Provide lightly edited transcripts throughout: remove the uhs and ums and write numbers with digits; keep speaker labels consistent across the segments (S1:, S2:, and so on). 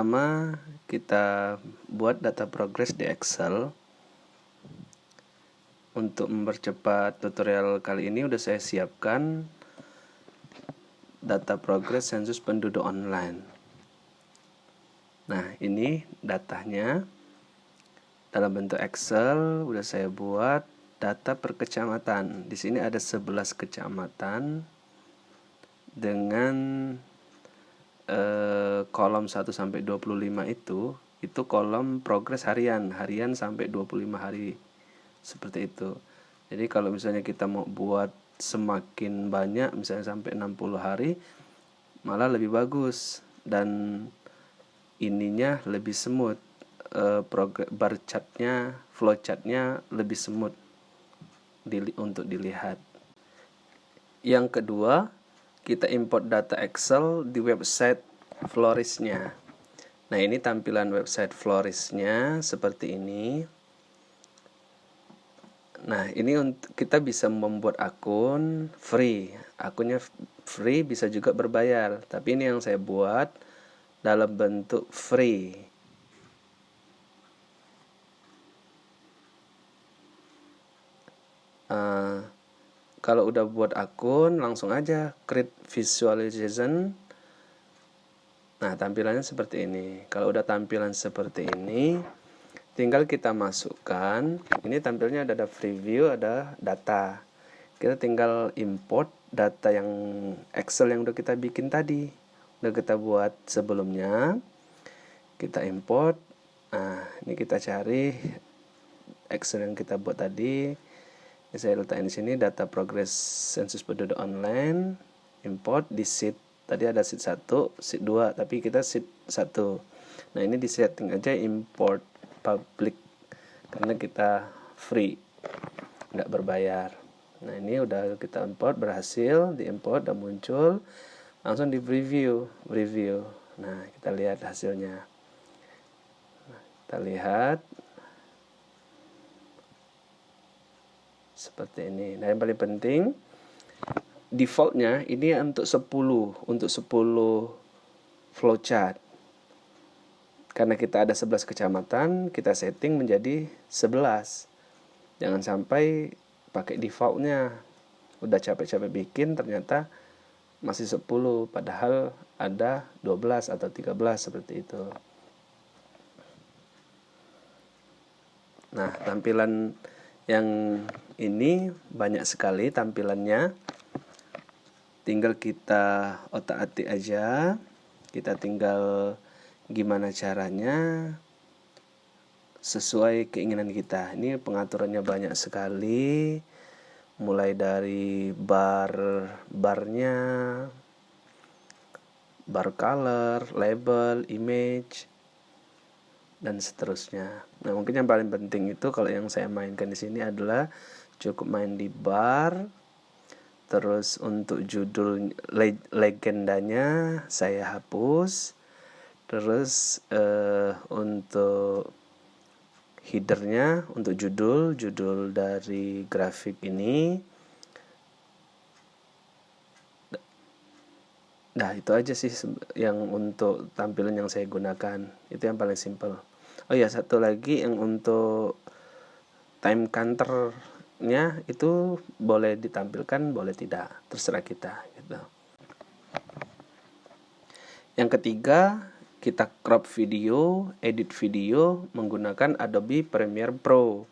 S1: pertama kita buat data progress di Excel. Untuk mempercepat tutorial kali ini udah saya siapkan data progress sensus penduduk online. Nah, ini datanya dalam bentuk Excel udah saya buat data per kecamatan. Di sini ada 11 kecamatan dengan kolom 1 sampai 25 itu kolom progres harian sampai 25 hari. Seperti itu. Jadi kalau misalnya kita mau buat semakin banyak, misalnya sampai 60 hari, malah lebih bagus dan ininya lebih smooth. Bar chartnya, flow chartnya lebih smooth untuk dilihat. Yang kedua, kita import data Excel di website Florisnya. Nah, ini tampilan website Florisnya seperti ini. Nah, ini untuk kita bisa membuat akun free. Akunnya free, bisa juga berbayar. Tapi ini yang saya buat dalam bentuk free. Kalau udah buat akun, langsung aja create visualization. Nah, tampilannya seperti ini. Kalau udah tampilan seperti ini, tinggal kita masukkan. Ini tampilnya ada preview, ada data. Kita tinggal import data yang Excel yang udah kita bikin tadi. Udah kita buat sebelumnya. Kita import. Nah, ini kita cari Excel yang kita buat tadi. Ini saya letakkan di sini data progress sensus penduduk online, import di sheet. Tadi ada sheet 1, sheet 2, tapi kita sheet 1. Nah, ini di setting aja import public karena kita free, nggak berbayar. Nah, ini udah kita import, berhasil diimport dan muncul. Langsung di review. Nah, kita lihat hasilnya. Nah, kita lihat seperti ini. Nah, yang paling penting defaultnya ini untuk 10 flowchart. Karena kita ada 11 kecamatan, kita setting menjadi 11. Jangan sampai pakai defaultnya. Udah capek-capek bikin ternyata masih 10 padahal ada 12 atau 13 seperti itu. Nah, tampilan yang ini banyak sekali tampilannya. Tinggal kita otak-atik aja. Kita tinggal gimana caranya sesuai keinginan kita. Ini pengaturannya banyak sekali. Mulai dari barnya, bar color, label, image, dan seterusnya. Nah, mungkin yang paling penting itu kalau yang saya mainkan di sini adalah cukup main di bar. Terus untuk judul legendanya saya hapus. Terus untuk headernya, untuk judul dari grafik ini. Nah, itu aja sih yang untuk tampilan yang saya gunakan. Itu yang paling simple. Oh ya, satu lagi yang untuk time counter-nya itu boleh ditampilkan, boleh tidak, terserah kita gitu. Yang ketiga, kita crop video, edit video menggunakan Adobe Premiere Pro.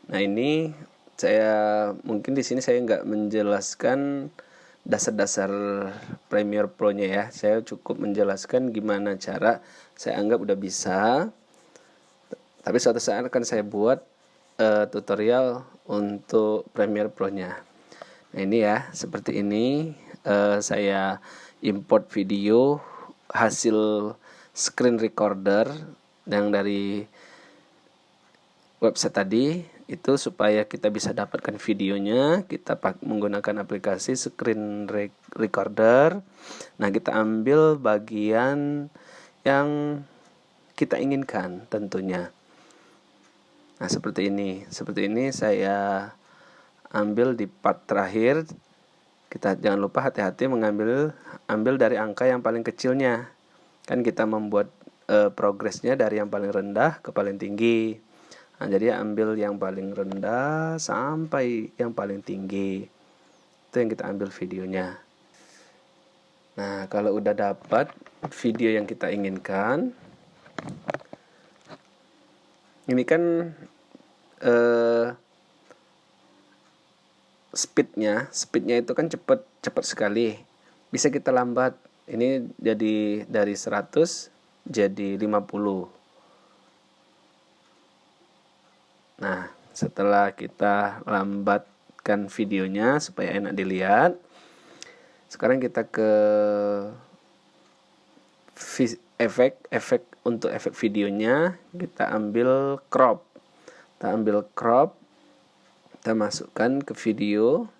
S1: Nah, ini saya mungkin di sini saya nggak menjelaskan dasar-dasar Premiere Pro-nya ya. Saya cukup menjelaskan gimana cara saya anggap udah bisa. Tapi suatu saat akan saya buat tutorial untuk Premiere Pro-nya. Nah, ini ya, seperti ini. Saya import video hasil screen recorder yang dari website tadi itu supaya kita bisa dapatkan videonya. Kita menggunakan aplikasi screen recorder. Nah, kita ambil bagian yang kita inginkan tentunya. Nah, seperti ini saya ambil di part terakhir. Kita jangan lupa hati-hati ambil dari angka yang paling kecilnya. Kan kita membuat progresnya dari yang paling rendah ke paling tinggi. Nah, jadi ambil yang paling rendah sampai yang paling tinggi, itu yang kita ambil videonya. Nah, kalau udah dapat video yang kita inginkan, ini kan speednya itu kan cepat sekali, bisa kita lambat. Ini jadi dari 100 jadi 50. Nah, setelah kita lambatkan videonya supaya enak dilihat, sekarang kita ke efek untuk efek videonya, kita ambil crop. Kita masukkan ke video.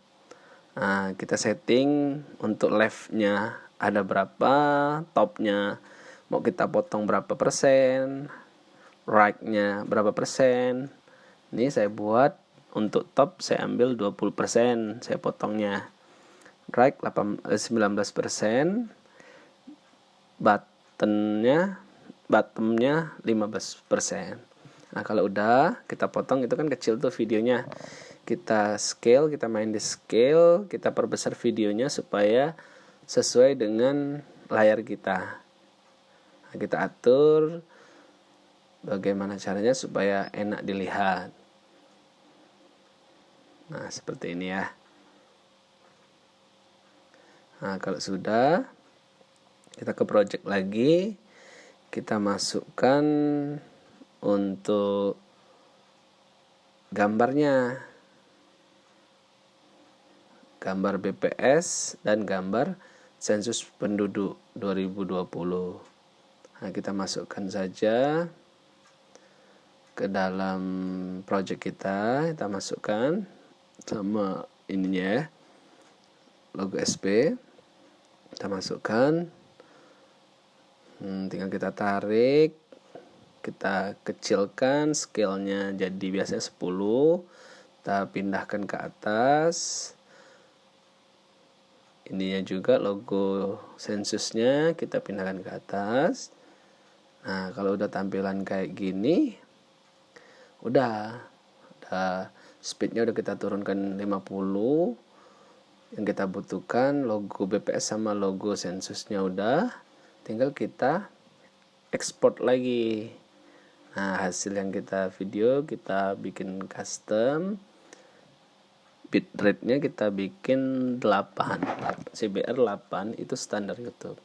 S1: Nah, kita setting untuk left-nya ada berapa, top-nya mau kita potong berapa persen, right-nya berapa persen. Ini saya buat untuk top, saya ambil 20%, saya potongnya. Right 19%, bottomnya 15%. Nah, kalau udah kita potong, itu kan kecil tuh videonya. Kita scale, kita main di scale, kita perbesar videonya supaya sesuai dengan layar kita. Nah, kita atur bagaimana caranya supaya enak dilihat. Nah, seperti ini ya. Nah, kalau sudah, kita ke project lagi, kita masukkan untuk gambarnya, gambar BPS dan gambar sensus penduduk 2020. Nah, kita masukkan saja ke dalam project kita masukkan sama ininya ya, logo SP kita masukkan. Tinggal kita tarik, kita kecilkan scale-nya jadi biasanya 10, kita pindahkan ke atas. Ininya juga logo sensusnya kita pindahkan ke atas. Nah, kalau udah tampilan kayak gini, udah speednya udah kita turunkan 50. Yang kita butuhkan logo BPS sama logo sensusnya udah, tinggal kita export lagi. Nah, hasil yang kita video kita bikin custom, bitrate-nya kita bikin 8, CBR 8, itu standar YouTube.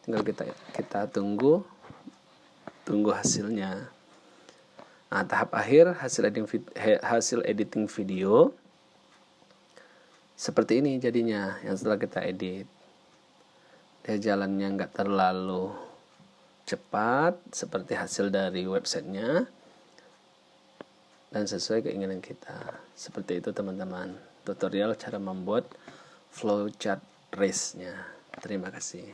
S1: Tinggal kita tunggu hasilnya. Nah, tahap akhir hasil editing video seperti ini jadinya. Yang setelah kita edit, dia jalannya nggak terlalu cepat seperti hasil dari websitenya, dan sesuai keinginan kita. Seperti itu teman-teman, tutorial cara membuat flowchart race-nya. Terima kasih.